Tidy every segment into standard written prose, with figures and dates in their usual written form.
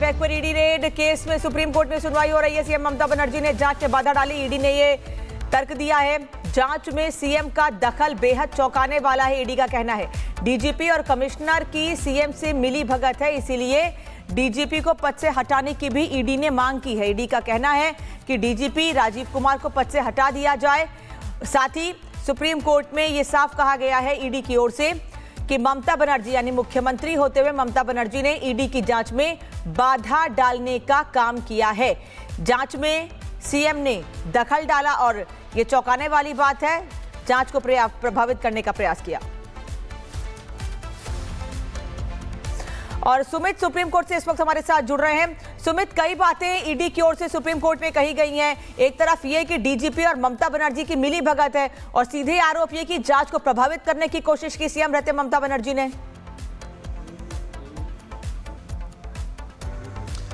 IUPAC पर ED red case में supreme court में सुनवाई हो रही है। सीएम ममता बनर्जी ने जांच में बाधा डाली। ईडी ने ये तर्क दिया है, जांच में सीएम का दखल बेहद चौंकाने वाला है। ईडी का कहना है डीजीपी और कमिश्नर की सीएम से मिली भगत है, इसीलिए डीजीपी को पद से हटाने की भी ईडी ने मांग की है। ईडी का कहना है कि डीजीपी राजीव कुमार को पद से हटा दिया जाए। साथ ही सुप्रीम कोर्ट में यह साफ कहा गया है ईडी की ओर से कि ममता बनर्जी यानी मुख्यमंत्री होते हुए ममता बनर्जी ने ईडी की जांच में बाधा डालने का काम किया है। जांच में सीएम ने दखल डाला और यह चौंकाने वाली बात है। जांच को प्रभावित करने का प्रयास किया। और सुमित सुप्रीम कोर्ट से इस वक्त हमारे साथ जुड़ रहे हैं। सुमित, कई बातें ईडी की ओर से सुप्रीम कोर्ट में कही गई हैं। एक तरफ ये कि डीजीपी और ममता बनर्जी की मिली भगत है और सीधे आरोप ये कि जांच को प्रभावित करने की कोशिश की सीएम रहते ममता बनर्जी ने।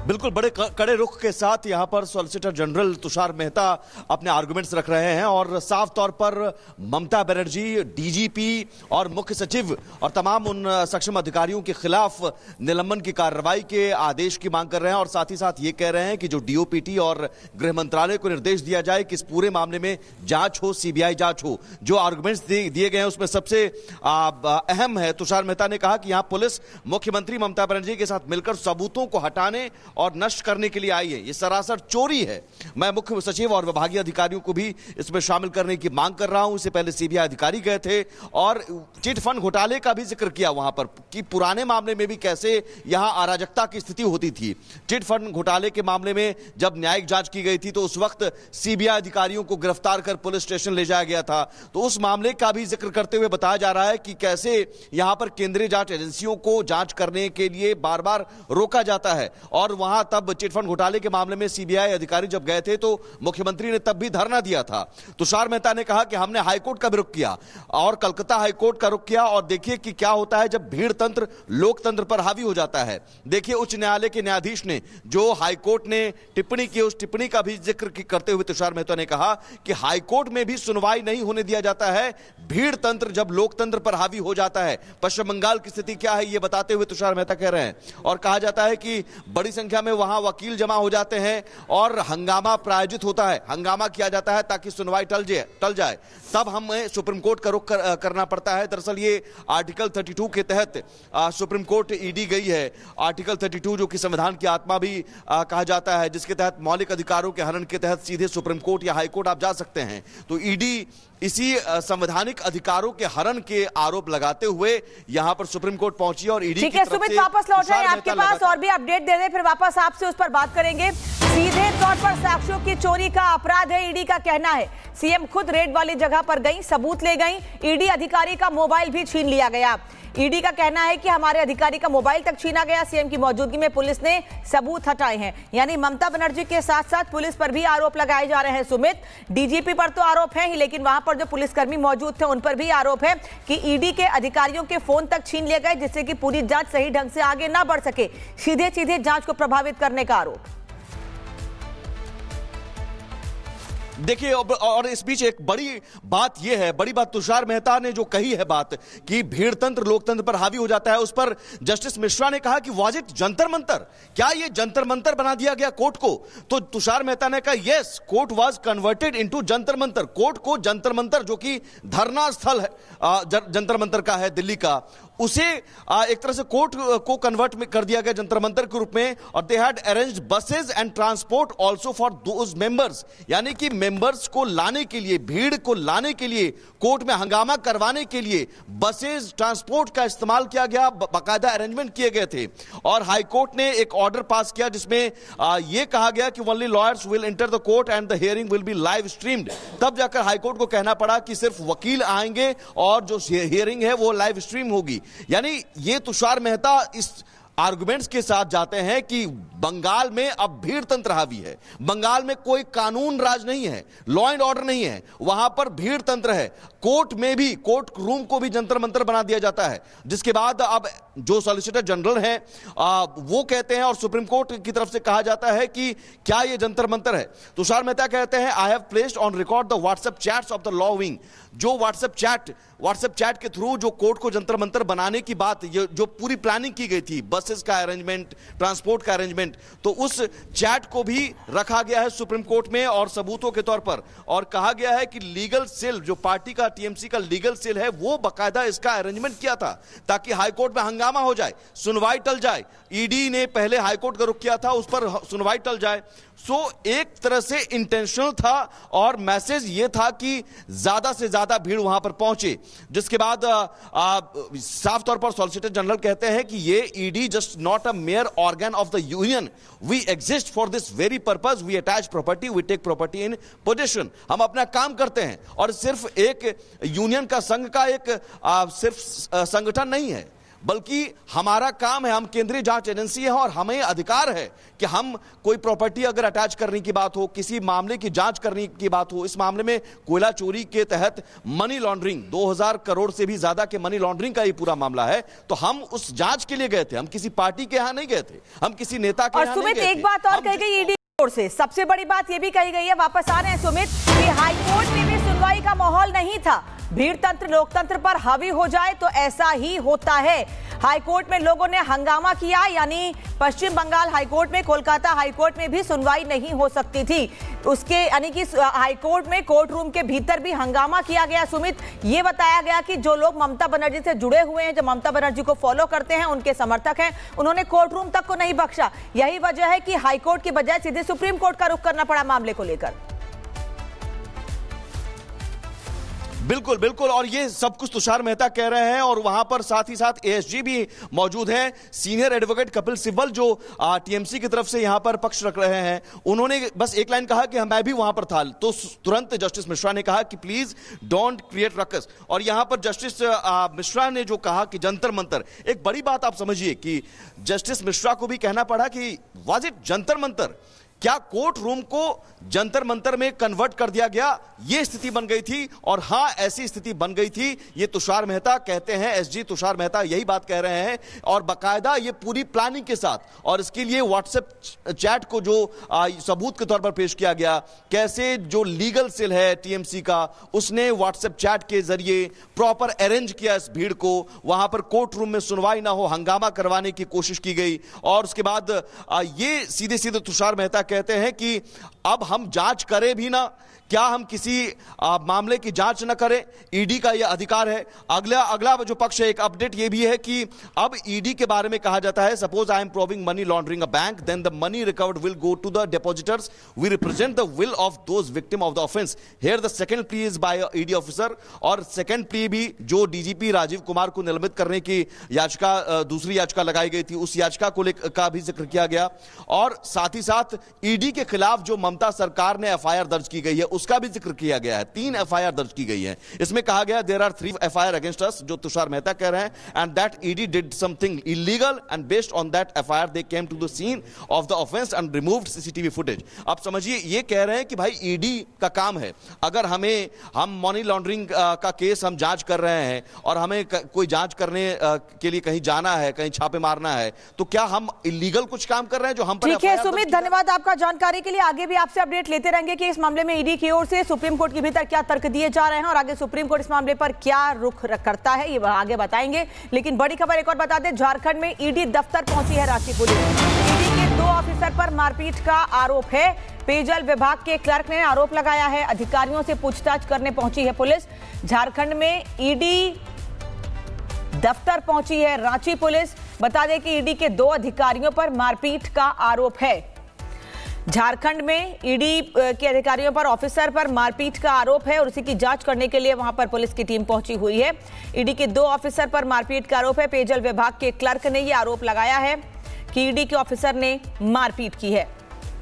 बिल्कुल बड़े कड़े रुख के साथ यहां पर सॉलिसिटर जनरल तुषार मेहता अपने आर्गुमेंट्स रख रहे हैं और साफ तौर पर ममता बनर्जी, डीजीपी और मुख्य सचिव और तमाम उन सक्षम अधिकारियों के खिलाफ निलंबन की कार्रवाई के आदेश की मांग कर रहे हैं और साथ ही साथ ये कह रहे हैं कि जो डीओपीटी और गृह मंत्रालय को निर्देश दिया जाए कि इस पूरे मामले में जांच हो, सीबीआई जांच हो। जो आर्गुमेंट्स दिए गए हैं उसमें सबसे अहम है, तुषार मेहता ने कहा कि यहां पुलिस मुख्यमंत्री ममता बनर्जी के साथ मिलकर सबूतों को हटाने और नष्ट करने के लिए आई है। ये सरासर चोरी है। मैं मुख्य सचिव और विभागीय अधिकारियों को भी इसमें शामिल करने की मांग कर रहा हूं। इससे पहले सीबीआई अधिकारी गए थे और चिट फंड घोटाले का भी जिक्र किया वहां पर कि पुराने मामले में भी कैसे यहां अराजकता की स्थिति होती थी। चिट फंड घोटाले के मामले में जब न्यायिक जांच की गई थी तो उस वक्त सीबीआई अधिकारियों को गिरफ्तार कर पुलिस स्टेशन ले जाया गया था। तो उस मामले का भी जिक्र करते हुए बताया जा रहा है कि कैसे यहां पर केंद्रीय जांच एजेंसियों को जांच करने के लिए बार बार रोका जाता है। और वहां तब चिटफंड घोटाले के मामले में सीबीआई अधिकारी जब गए थे तो मुख्यमंत्री ने तब भी धरना दिया था। तुषार मेहता ने कहा कि हमने हाईकोर्ट का भी रुख किया और कलकत्ता हाईकोर्ट का रुख किया और देखिए कि क्या होता है जब भीड़ तंत्र लोकतंत्र पर हावी हो जाता है। देखिए उच्च न्यायालय के न्यायाधीश ने जो हाईकोर्ट ने टिप्पणी की, उस टिप्पणी का भी जिक्र करते हुए तुषार मेहता ने कहा कि हाईकोर्ट में भी सुनवाई नहीं होने दिया जाता है। भीड़ तंत्र जब लोकतंत्र पर हावी हो जाता है। पश्चिम बंगाल की स्थिति क्या है यह बताते हुए तुषार मेहता कह रहे हैं और कहा जाता है कि बड़ी संख्या में वहां वकील जमा हो जाते हैं और हंगामा प्रायोजित होता है, हंगामा किया जाता है ताकि सुनवाई टल जाए। तब हमें सुप्रीम कोर्ट का रुख करना पड़ता है। दरअसल ये आर्टिकल 32 के तहत सुप्रीम कोर्ट ईडी गई है। आर्टिकल 32 जो कि संविधान की आत्मा भी कहा जाता है, जिसके तहत मौलिक अधिकारों के हनन के तहत सीधे सुप्रीम कोर्ट या हाई कोर्ट आप जा सकते हैं। तो ईडी इसी संवैधानिक अधिकारों के हनन के आरोप लगाते हुए यहां पर सुप्रीम कोर्ट पहुंची और ईडी ठीक है सुमित, वापस लौट रहे हैं आपके पास और भी अपडेट दे दें, फिर वापस आपसे उस पर बात करेंगे। सीधे तौर पर साक्ष्यों की चोरी का अपराध है, ईडी का कहना है। सीएम खुद रेड वाली जगह पर गई, सबूत ले गई, ईडी अधिकारी का मोबाइल भी छीन लिया गया। ईडी का कहना है कि हमारे अधिकारी का मोबाइल तक छीना गया। सीएम की मौजूदगी में पुलिस ने सबूत हटाए हैं। यानी ममता बनर्जी के साथ साथ पुलिस पर भी आरोप लगाए जा रहे हैं। सुमित, डीजीपी पर तो आरोप है ही, लेकिन वहां पर जो पुलिसकर्मी मौजूद थे उन पर भी आरोप है कि ईडी के अधिकारियों के फोन तक छीन लिए गए, जिससे कि पूरी जांच सही ढंग से आगे ना बढ़ सके। सीधे सीधे जांच को प्रभावित करने का आरोप। देखिए और इस बीच एक बड़ी बात यह है, बड़ी बात तुषार मेहता ने जो कही है बात कि भीड़ तंत्र लोकतंत्र पर हावी हो जाता है, उस पर जस्टिस मिश्रा ने कहा कि वाज इट जंतर मंतर, क्या ये जंतर मंतर बना दिया गया कोर्ट को? तो तुषार मेहता ने कहा yes, court was converted into Jantar Mantar. Court को जंतर मंतर जो कि धरना स्थल है जंतर मंतर का है दिल्ली का, उसे एक तरह से कोर्ट को कन्वर्ट में कर दिया गया जंतर मंतर के रूप में। और they had arranged buses and transport also for those members, यानी कि मेंबर्स को लाने के लिए, भीड़ को लाने के लिए, कोर्ट में हंगामा करवाने के लिए बसेस ट्रांसपोर्ट का इस्तेमाल किया गया, बाकायदा अरेंजमेंट किए गए थे। और हाई कोर्ट ने एक ऑर्डर पास किया जिसमें यह कहा गया कि only lawyers will enter the court and the hearing will be live streamed. तब जाकर हाई कोर्ट को कहना पड़ा कि सिर्फ वकील आएंगे और जो हियरिंग है वो लाइव स्ट्रीम होगी। यानी ये तुषार मेहता इस आर्गुमेंट्स के साथ जाते हैं कि बंगाल में अब भीड़ तंत्र हावी है, बंगाल में कोई कानून राज नहीं है, लॉ एंड ऑर्डर नहीं है, वहां पर भीड़ तंत्र है। कोर्ट में भी, कोर्ट रूम को भी जंतर मंतर बना दिया जाता है। जिसके बाद अब जो सॉलिसिटर जनरल हैं वो कहते हैं और सुप्रीम कोर्ट की तरफ से कहा जाता है कि क्या ये जंतर मंतर है। तुषार मेहता कहते हैं I have placed on record the WhatsApp chats of the law wing. जो व्हाट्सएप चैट के थ्रू जो कोर्ट को जंतर मंतर बनाने की बात, जो पूरी प्लानिंग की गई थी, बसेस का अरेंजमेंट, ट्रांसपोर्ट का अरेंजमेंट, स्टेटमेंट, तो उस चैट को भी रखा गया है सुप्रीम कोर्ट में और सबूतों के तौर पर, और कहा गया है कि लीगल सेल, जो पार्टी का टीएमसी का लीगल सेल है, वो बकायदा इसका अरेंजमेंट किया था ताकि हाईकोर्ट में हंगामा हो जाए, सुनवाई टल जाए। ईडी ने पहले हाईकोर्ट का रुख किया था, उस पर सुनवाई टल जाए। सो एक तरह से इंटेंशनल था और मैसेज ये था कि ज्यादा से ज्यादा भीड़ वहां पर पहुंचे, जिसके बाद साफ तौर पर सॉलिसिटर जनरल कहते हैं कि ये ED just not a mere organ of the union, we exist for this very purpose, we attach property, we take property in position. हम अपना काम करते हैं और सिर्फ एक यूनियन का, संघ का एक सिर्फ संगठन नहीं है, बल्कि हमारा काम है, हम केंद्रीय जांच एजेंसी है और हमें अधिकार है कि हम कोई प्रॉपर्टी अगर अटैच करने की बात हो, किसी मामले की जांच करने की बात हो, इस मामले में कोयला चोरी के तहत मनी लॉन्ड्रिंग, 2000 करोड़ से भी ज्यादा के मनी लॉन्ड्रिंग का ये पूरा मामला है, तो हम उस जांच के लिए गए थे, हम किसी पार्टी के यहां नहीं गए थे, हम किसी नेता के यहां नहीं गए थे। एक बात और कही गई ईडी ओर से, सबसे बड़ी बात यह भी कही गई है, वापस आ रहे हैं सुमित, कि हाईकोर्ट में भी सुनवाई का माहौल नहीं था। भीड़ तंत्र लोकतंत्र पर हावी हो जाए तो ऐसा ही होता है। हाईकोर्ट में लोगों ने हंगामा किया, यानी पश्चिम बंगाल हाईकोर्ट में, कोलकाता हाईकोर्ट में भी सुनवाई नहीं हो सकती थी, उसके यानी कि हाईकोर्ट में कोर्ट रूम के भीतर भी हंगामा किया गया। सुमित, ये बताया गया कि जो लोग ममता बनर्जी से जुड़े हुए हैं, जो ममता बनर्जी को फॉलो करते हैं, उनके समर्थक हैं, उन्होंने कोर्ट रूम तक को नहीं बख्शा। यही वजह है कि हाईकोर्ट की बजाय सीधे सुप्रीम कोर्ट का रुख करना पड़ा मामले को लेकर। बिल्कुल बिल्कुल, और ये सब कुछ तुषार मेहता कह रहे हैं, और वहां पर साथ ही साथ एएसजी भी मौजूद हैं, सीनियर एडवोकेट कपिल सिब्बल जो टीएमसी की तरफ से यहां पर पक्ष रख रहे हैं। उन्होंने बस एक लाइन कहा कि मैं भी वहां पर था, तो तुरंत जस्टिस मिश्रा ने कहा कि प्लीज डोंट क्रिएट रकस। और यहां पर जस्टिस मिश्रा ने जो कहा कि जंतर मंतर, एक बड़ी बात आप समझिए कि जस्टिस मिश्रा को भी कहना पड़ा कि वाज इट जंतर मंतर, क्या कोर्ट रूम को जंतर मंतर में कन्वर्ट कर दिया गया, यह स्थिति बन गई थी। और हां, ऐसी स्थिति बन गई थी, ये तुषार मेहता कहते हैं, एसजी तुषार मेहता यही बात कह रहे हैं, और बकायदा ये पूरी प्लानिंग के साथ, और इसके लिए व्हाट्सएप चैट को जो सबूत के तौर पर पेश किया गया, कैसे जो लीगल सेल है टीएमसी का, उसने व्हाट्सएप चैट के जरिए प्रॉपर अरेंज किया इस भीड़ को, वहां पर कोर्ट रूम में सुनवाई ना हो, हंगामा करवाने की कोशिश की गई। और उसके बाद ये सीधे सीधे तुषार मेहता कहते हैं कि अब हम जांच करें भी ना, क्या हम किसी मामले की जांच न करें, ईडी का यह अधिकार है। अगला जो पक्ष है, एक अपडेट यह भी है कि अब ईडी के बारे में कहा जाता है, suppose I am proving money laundering a bank, then the money recovered will go to the depositors, we represent the will of those victim of the offence. Here the second plea is by ED officer, और second plea भी जो DGP Rajiv Kumar को निलंबित करने की याचिका, दूसरी याचिका लगाई गई थी, उस याचिका को का भी जिक्र किया गया। और साथ ही साथ ईडी के खिलाफ जो ममता सरकार ने एफआईआर दर्ज की गई है, उसका भी जिक्र किया गया है। 3 एफआईआर दर्ज की गई है। इसमें कहा गया there are 3 FIR against us, जो तुषार मेहता कह रहे हैं, and that ED did something illegal and based on that FIR they came to the scene of the offence and removed CCTV footage. आप समझिए, ये कह रहे हैं कि भाई ईडी का काम है, अगर हम मनी लॉन्ड्रिंग का केस हम जांच कर रहे हैं और हमें कोई जांच करने के लिए कहीं जाना है, कहीं छापे मारना है, तो क्या हम इलीगल कुछ काम कर रहे हैं जो हम पर? ठीक है सुमित, धन्यवाद आपका जानकारी के लिए। आगे भी आपसे अपडेट लेते रहेंगे कि इस मामले में ईडी की ओर से सुप्रीम कोर्ट के भीतर क्या तर्क दिए जा रहे हैं और आगे सुप्रीम कोर्ट इस मामले पर क्या रुख करता है, ये आगे बताएंगे। लेकिन बड़ी खबर एक और बता दें, झारखंड में ईडी दफ्तर पहुंची है रांची पुलिस। ईडी के 2 ऑफिसर पर मारपीट का आरोप है। पेयजल विभाग के क्लर्क ने आरोप लगाया है। अधिकारियों से पूछताछ करने पहुंची है पुलिस। झारखंड में ईडी दफ्तर पहुंची है रांची पुलिस। बता दें कि ईडी के 2 अधिकारियों पर मारपीट का आरोप है। झारखंड में ईडी के अधिकारियों पर, ऑफिसर पर मारपीट का आरोप है और उसी की जांच करने के लिए वहां पर पुलिस की टीम पहुंची हुई है। ईडी के 2 ऑफिसर पर मारपीट का आरोप है। पेयजल विभाग के क्लर्क ने यह आरोप लगाया है कि ईडी के ऑफिसर ने मारपीट की है।